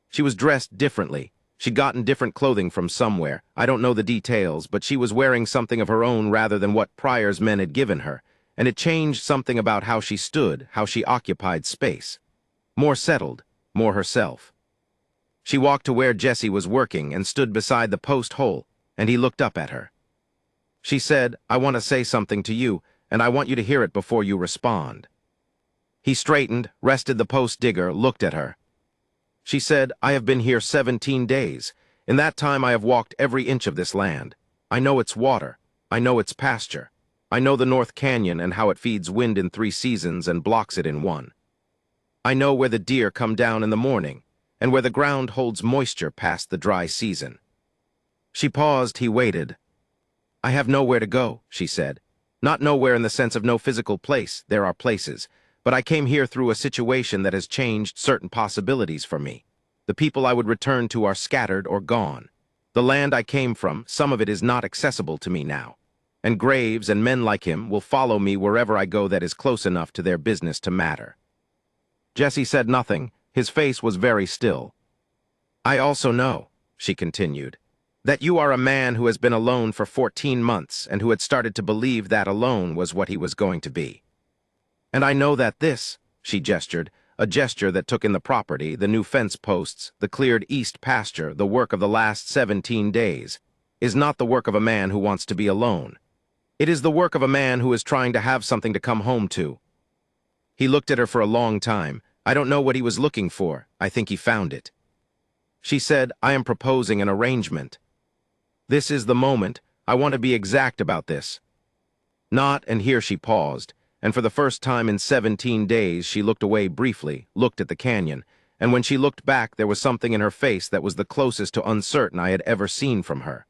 She was dressed differently. She'd gotten different clothing from somewhere. I don't know the details, but she was wearing something of her own rather than what Pryor's men had given her, and it changed something about how she stood, how she occupied space. More settled, more herself. She walked to where Jesse was working and stood beside the post hole, and he looked up at her. She said, "I want to say something to you, and I want you to hear it before you respond." He straightened, rested the post digger, looked at her. She said, "I have been here 17 days. In that time I have walked every inch of this land. I know its water. I know its pasture. I know the North Canyon and how it feeds wind in 3 seasons and blocks it in 1. I know where the deer come down in the morning, and where the ground holds moisture past the dry season." She paused, he waited. "I have nowhere to go," she said. "Not nowhere in the sense of no physical place, there are places. But I came here through a situation that has changed certain possibilities for me. The people I would return to are scattered or gone. The land I came from, some of it is not accessible to me now. And Graves and men like him will follow me wherever I go that is close enough to their business to matter." Jesse said nothing. His face was very still. "I also know," she continued, "that you are a man who has been alone for 14 months and who had started to believe that alone was what he was going to be. And I know that this," she gestured, a gesture that took in the property, the new fence posts, the cleared east pasture, the work of the last 17 days, is not the work of a man who wants to be alone. It is the work of a man who is trying to have something to come home to. He looked at her for a long time. I don't know what he was looking for. I think he found it. She said, "I am proposing an arrangement. This is the moment. I want to be exact about this. Not," and here she paused, and for the first time in 17 days she looked away briefly, looked at the canyon, and when she looked back there was something in her face that was the closest to uncertain I had ever seen from her.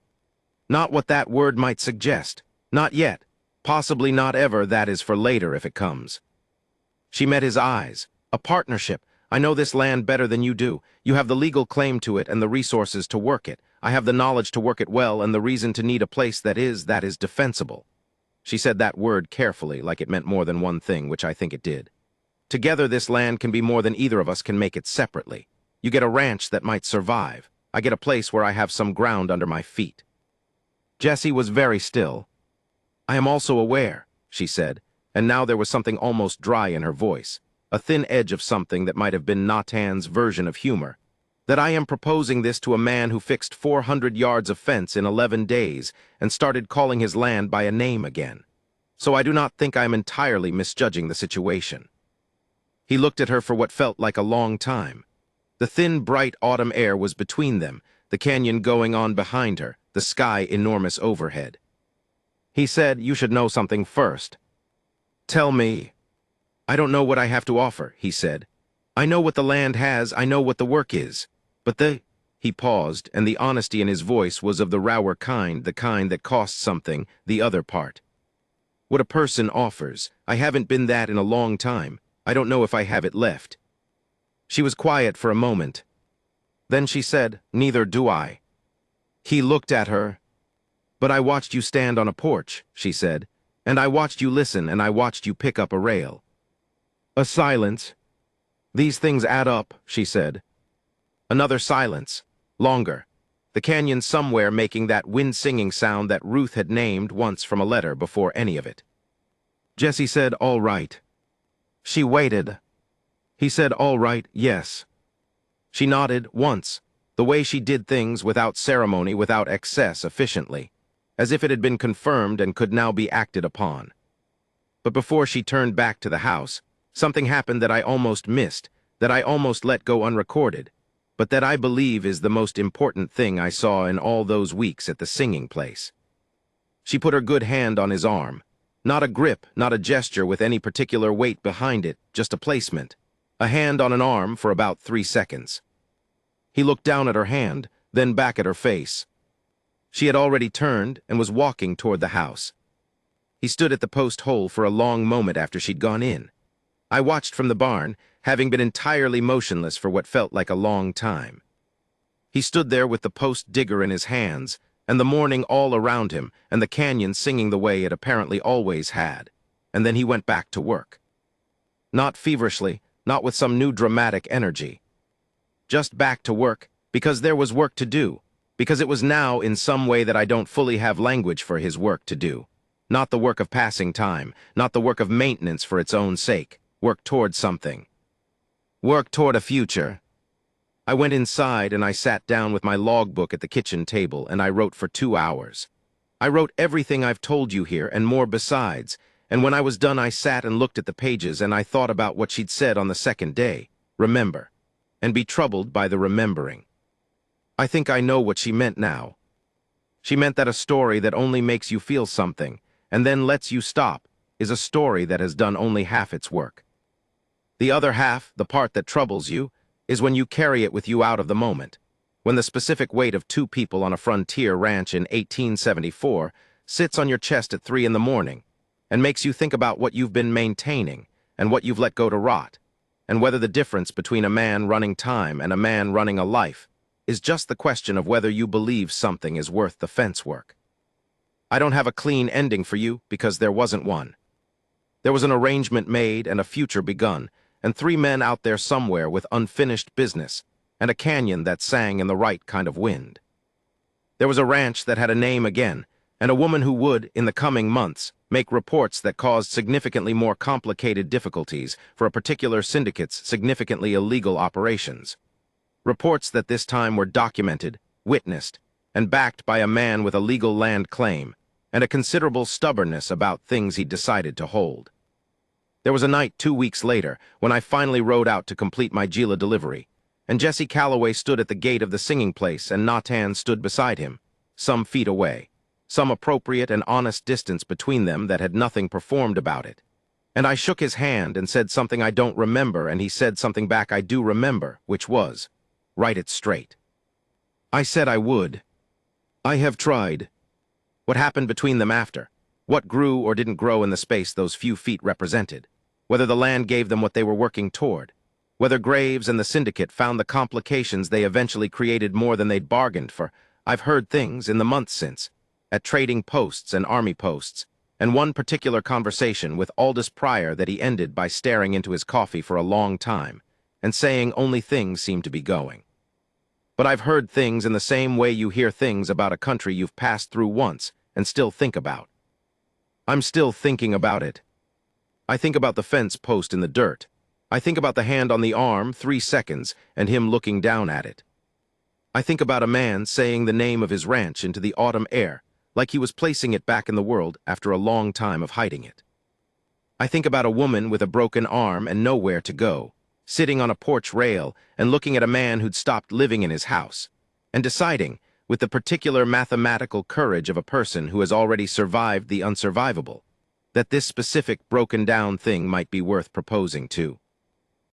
Not what that word might suggest. Not yet. Possibly not ever. That is for later if it comes. She met his eyes. "A partnership. I know this land better than you do. You have the legal claim to it and the resources to work it. I have the knowledge to work it well and the reason to need a place that is defensible." She said that word carefully, like it meant more than one thing, which I think it did. "Together this land can be more than either of us can make it separately. You get a ranch that might survive. I get a place where I have some ground under my feet." Jesse was very still. "I am also aware," she said, and now there was something almost dry in her voice, a thin edge of something that might have been Natan's version of humor, "that I am proposing this to a man who fixed 400 yards of fence in 11 days and started calling his land by a name again. So I do not think I am entirely misjudging the situation." He looked at her for what felt like a long time. The thin, bright autumn air was between them, the canyon going on behind her, the sky enormous overhead. He said, "You should know something first." "Tell me." "I don't know what I have to offer," he said. "I know what the land has, I know what the work is. But He paused, and the honesty in his voice was of the rawer kind, the kind that costs something, the other part. "What a person offers. I haven't been that in a long time. I don't know if I have it left." She was quiet for a moment. Then she said, "Neither do I." He looked at her. "But I watched you stand on a porch," she said, "and I watched you listen, and I watched you pick up a rail." A silence. "These things add up," she said. Another silence. Longer. The canyon somewhere making that wind-singing sound that Ruth had named once from a letter before any of it. Jesse said, "All right." She waited. He said, "All right, yes." She nodded once, the way she did things without ceremony, without excess, efficiently, as if it had been confirmed and could now be acted upon. But before she turned back to the house, something happened that I almost missed, that I almost let go unrecorded, but that I believe is the most important thing I saw in all those weeks at the singing place. She put her good hand on his arm. Not a grip, not a gesture with any particular weight behind it, just a placement. A hand on an arm for about 3 seconds. He looked down at her hand, then back at her face. She had already turned and was walking toward the house. He stood at the post hole for a long moment after she'd gone in. I watched from the barn, having been entirely motionless for what felt like a long time. He stood there with the post digger in his hands, and the morning all around him, and the canyon singing the way it apparently always had, and then he went back to work. Not feverishly, not with some new dramatic energy. Just back to work, because there was work to do, because it was now in some way that I don't fully have language for his work to do. Not the work of passing time, not the work of maintenance for its own sake, work toward something. Work toward a future. I went inside and I sat down with my logbook at the kitchen table and I wrote for 2 hours. I wrote everything I've told you here and more besides, and when I was done I sat and looked at the pages and I thought about what she'd said on the second day, remember, and be troubled by the remembering. I think I know what she meant now. She meant that a story that only makes you feel something and then lets you stop is a story that has done only half its work. The other half, the part that troubles you, is when you carry it with you out of the moment, when the specific weight of 2 people on a frontier ranch in 1874 sits on your chest at 3 in the morning and makes you think about what you've been maintaining and what you've let go to rot, and whether the difference between a man running time and a man running a life is just the question of whether you believe something is worth the fence work. I don't have a clean ending for you because there wasn't one. There was an arrangement made and a future begun, and 3 men out there somewhere with unfinished business, and a canyon that sang in the right kind of wind. There was a ranch that had a name again, and a woman who would, in the coming months, make reports that caused significantly more complicated difficulties for a particular syndicate's significantly illegal operations. Reports that this time were documented, witnessed, and backed by a man with a legal land claim, and a considerable stubbornness about things he'd decided to hold. There was a night 2 weeks later when I finally rode out to complete my Gila delivery, and Jesse Calloway stood at the gate of the singing place and Natan stood beside him, some feet away, some appropriate and honest distance between them that had nothing performed about it. And I shook his hand and said something I don't remember, and he said something back I do remember, which was, "Write it straight." I said I would. I have tried. What happened between them after? What grew or didn't grow in the space those few feet represented? Whether the land gave them what they were working toward? Whether Graves and the syndicate found the complications they eventually created more than they'd bargained for? I've heard things in the months since, at trading posts and army posts, and one particular conversation with Aldous Pryor that he ended by staring into his coffee for a long time and saying only things seemed to be going. But I've heard things in the same way you hear things about a country you've passed through once and still think about. I'm still thinking about it. I think about the fence post in the dirt. I think about the hand on the arm, 3 seconds, and him looking down at it. I think about a man saying the name of his ranch into the autumn air, like he was placing it back in the world after a long time of hiding it. I think about a woman with a broken arm and nowhere to go, sitting on a porch rail and looking at a man who'd stopped living in his house, and deciding, with the particular mathematical courage of a person who has already survived the unsurvivable, that this specific broken-down thing might be worth proposing to.